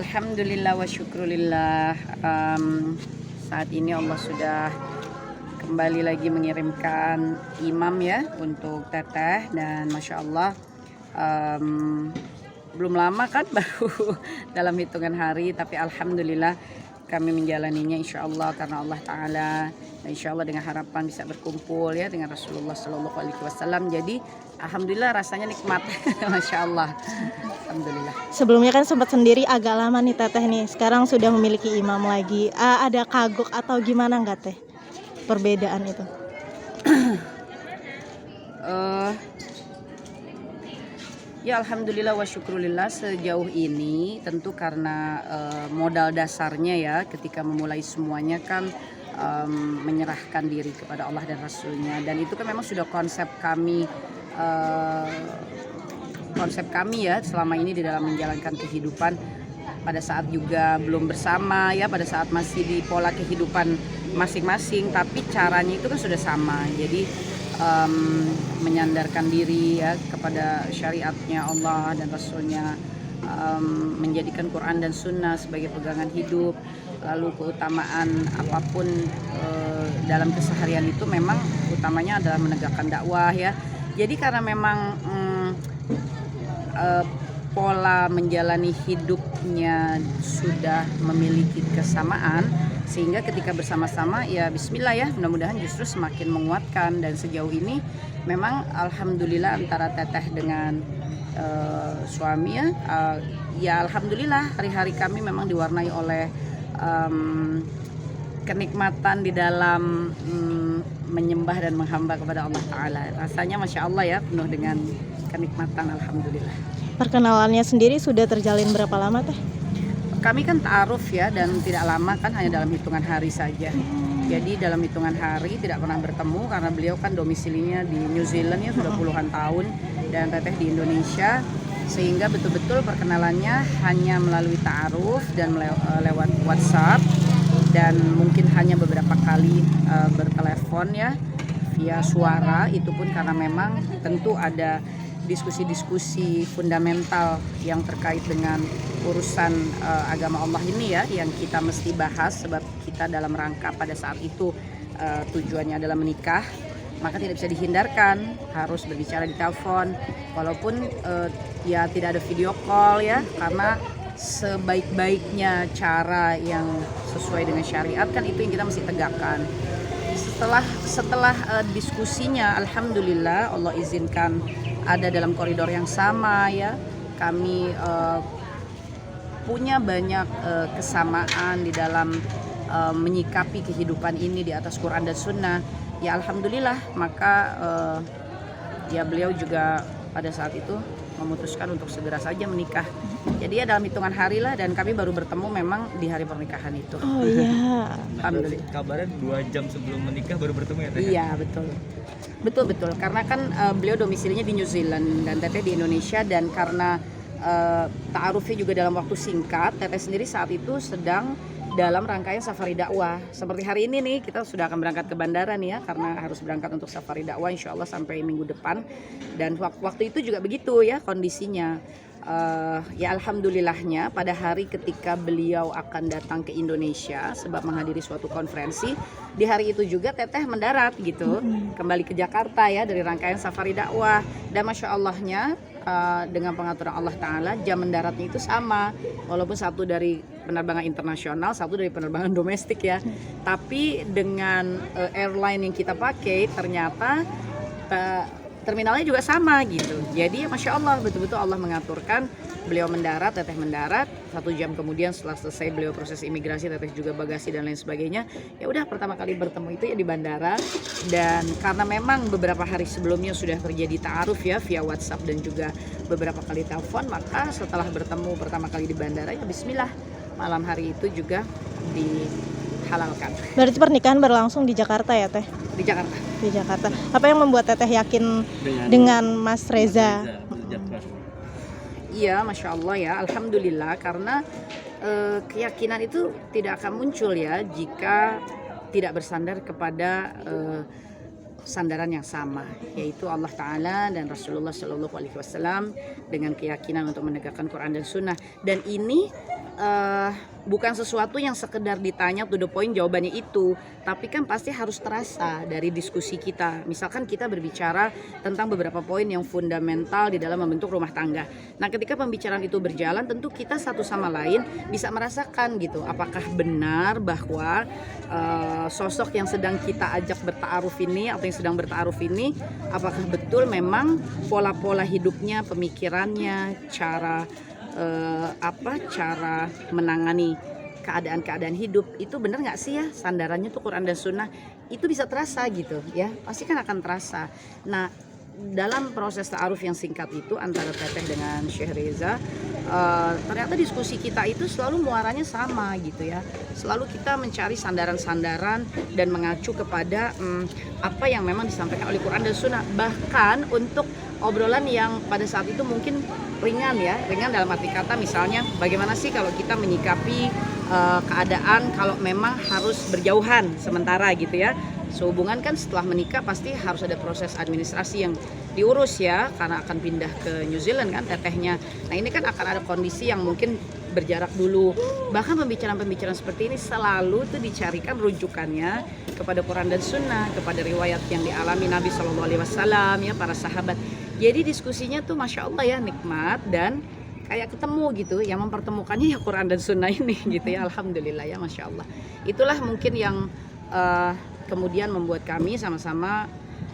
Alhamdulillah wa syukrulillah. Saat ini Allah sudah kembali lagi mengirimkan imam ya untuk Teteh, dan Masya Allah belum lama kan, baru dalam hitungan hari, tapi Alhamdulillah kami menjalaninya insya Allah karena Allah Ta'ala, dan insya Allah dengan harapan bisa berkumpul ya dengan Rasulullah Sallallahu Alaihi Wasallam. Jadi Alhamdulillah rasanya nikmat. Masya Allah. Alhamdulillah. Sebelumnya kan sempat sendiri agak lama nih Teteh nih, sekarang sudah memiliki imam lagi. Ada kagok atau gimana nggak Teh perbedaan itu? Ya Alhamdulillah wa syukrulillah, sejauh ini tentu karena modal dasarnya ya ketika memulai semuanya kan menyerahkan diri kepada Allah dan Rasulnya, dan itu kan memang sudah konsep kami ya selama ini di dalam menjalankan kehidupan. Pada saat juga belum bersama ya, pada saat masih di pola kehidupan masing-masing, tapi caranya itu kan sudah sama. Jadi menyandarkan diri ya kepada syariatnya Allah dan Rasulnya, menjadikan Quran dan Sunnah sebagai pegangan hidup, lalu keutamaan apapun dalam keseharian itu memang utamanya adalah menegakkan dakwah ya. Jadi karena memang pola menjalani hidupnya sudah memiliki kesamaan, sehingga ketika bersama-sama ya bismillah ya, mudah-mudahan justru semakin menguatkan. Dan sejauh ini memang Alhamdulillah antara Teteh dengan suami ya Alhamdulillah hari-hari kami memang diwarnai oleh kenikmatan di dalam menyembah dan menghamba kepada Allah Ta'ala. Rasanya Masya Allah ya, penuh dengan kenikmatan Alhamdulillah. Perkenalannya sendiri sudah terjalin berapa lama Teh? Kami kan ta'aruf ya, dan tidak lama kan, hanya dalam hitungan hari saja. Jadi dalam hitungan hari tidak pernah bertemu karena beliau kan domisilinya di New Zealand ya sudah puluhan tahun, dan Teteh di Indonesia, sehingga betul-betul perkenalannya hanya melalui ta'aruf dan lewat WhatsApp, dan mungkin hanya beberapa kali bertelepon ya via suara. Itu pun karena memang tentu ada diskusi-diskusi fundamental yang terkait dengan urusan agama Allah ini ya, yang kita mesti bahas, sebab kita dalam rangka pada saat itu tujuannya adalah menikah, maka tidak bisa dihindarkan harus berbicara di telepon, walaupun ya tidak ada video call ya, karena sebaik-baiknya cara yang sesuai dengan syariat kan itu yang kita mesti tegakkan. Setelah diskusinya Alhamdulillah Allah izinkan ada dalam koridor yang sama ya, kami punya banyak kesamaan di dalam menyikapi kehidupan ini di atas Quran dan Sunnah ya Alhamdulillah. Maka ya beliau juga pada saat itu memutuskan untuk segera saja menikah. Jadi ya dalam hitungan hari lah, dan kami baru bertemu memang di hari pernikahan itu. Oh iya. Alhamdulillah. Kabarnya 2 jam sebelum menikah baru bertemu ya Teh? Iya betul. Karena kan beliau domisilinya di New Zealand dan Teteh di Indonesia, dan karena ta'arufnya juga dalam waktu singkat, Teteh sendiri saat itu sedang dalam rangkaian safari dakwah. Seperti hari ini nih, kita sudah akan berangkat ke bandara nih ya, karena harus berangkat untuk safari dakwah insya Allah sampai minggu depan. Dan waktu itu juga begitu ya kondisinya. Ya Alhamdulillahnya pada hari ketika beliau akan datang ke Indonesia sebab menghadiri suatu konferensi, di hari itu juga Teteh mendarat gitu, kembali ke Jakarta ya dari rangkaian safari dakwah. Dan Masya Allahnya dengan pengaturan Allah Ta'ala jam mendaratnya itu sama, walaupun satu dari penerbangan internasional, satu dari penerbangan domestik ya, tapi dengan airline yang kita pakai ternyata terminalnya juga sama gitu. Jadi Masya Allah, betul-betul Allah mengaturkan. Beliau mendarat, Teteh mendarat, 1 jam kemudian setelah selesai beliau proses imigrasi, Teteh juga bagasi dan lain sebagainya. Ya udah, pertama kali bertemu itu ya di bandara. Dan karena memang beberapa hari sebelumnya sudah terjadi ta'aruf ya via WhatsApp dan juga beberapa kali telepon, maka setelah bertemu pertama kali di bandara ya bismillah, malam hari itu juga dihalalkan. Berarti pernikahan berlangsung di Jakarta ya Teh? Di Jakarta. Di Jakarta. Apa yang membuat Teteh yakin dengan Mas Reza? Iya, Masya Allah ya, Alhamdulillah, karena keyakinan itu tidak akan muncul ya jika tidak bersandar kepada sandaran yang sama, yaitu Allah Ta'ala dan Rasulullah Sallallahu Alaihi Wasallam, dengan keyakinan untuk menegakkan Quran dan Sunnah. Dan ini bukan sesuatu yang sekedar ditanya to the point jawabannya itu, tapi kan pasti harus terasa dari diskusi kita. Misalkan kita berbicara tentang beberapa poin yang fundamental di dalam membentuk rumah tangga. Nah, ketika pembicaraan itu berjalan, tentu kita satu sama lain bisa merasakan gitu, apakah benar bahwa sosok yang sedang kita ajak bertaaruf ini atau yang sedang bertaaruf ini, apakah betul memang pola-pola hidupnya, pemikirannya, cara menangani keadaan-keadaan hidup itu benar nggak sih ya, sandarannya tuh Quran dan Sunnah, itu bisa terasa gitu ya, pasti kan akan terasa. Nah, dalam proses ta'aruf yang singkat itu antara Teteh dengan Syekh Reza, ternyata diskusi kita itu selalu muaranya sama gitu ya, selalu kita mencari sandaran-sandaran dan mengacu kepada apa yang memang disampaikan oleh Quran dan Sunnah. Bahkan untuk obrolan yang pada saat itu mungkin ringan ya, ringan dalam arti kata misalnya bagaimana sih kalau kita menyikapi keadaan kalau memang harus berjauhan sementara gitu ya. Sehubungan kan setelah menikah pasti harus ada proses administrasi yang diurus ya, karena akan pindah ke New Zealand kan tetehnya. Nah, ini kan akan ada kondisi yang mungkin berjarak dulu. Bahkan pembicaraan-pembicaraan seperti ini selalu tuh dicarikan rujukannya kepada Quran dan Sunnah, kepada riwayat yang dialami Nabi SAW ya, para sahabat. Jadi diskusinya tuh Masya Allah ya, nikmat dan kayak ketemu gitu, yang mempertemukannya ya Quran dan Sunnah ini gitu ya. Alhamdulillah ya, Masya Allah. Itulah mungkin yang kemudian membuat kami sama-sama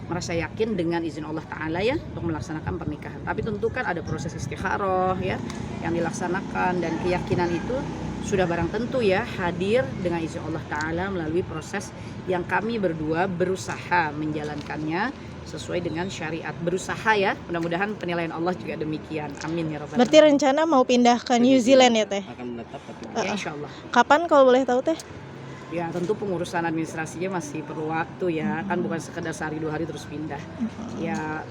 merasa yakin dengan izin Allah Ta'ala ya untuk melaksanakan pernikahan. Tapi tentu kan ada proses istikharah ya yang dilaksanakan, dan keyakinan itu sudah barang tentu ya hadir dengan izin Allah Ta'ala melalui proses yang kami berdua berusaha menjalankannya sesuai dengan syariat. Berusaha ya, mudah-mudahan penilaian Allah juga demikian. Amin ya rabbal alamin. Berarti rencana mau pindah ke New Zealand ya Teh? Akan menetap tapi Ya, insya Allah. Kapan kalau boleh tahu Teh? Ya tentu pengurusan administrasinya masih perlu waktu ya, kan bukan sekedar sehari 2 hari terus pindah. Ya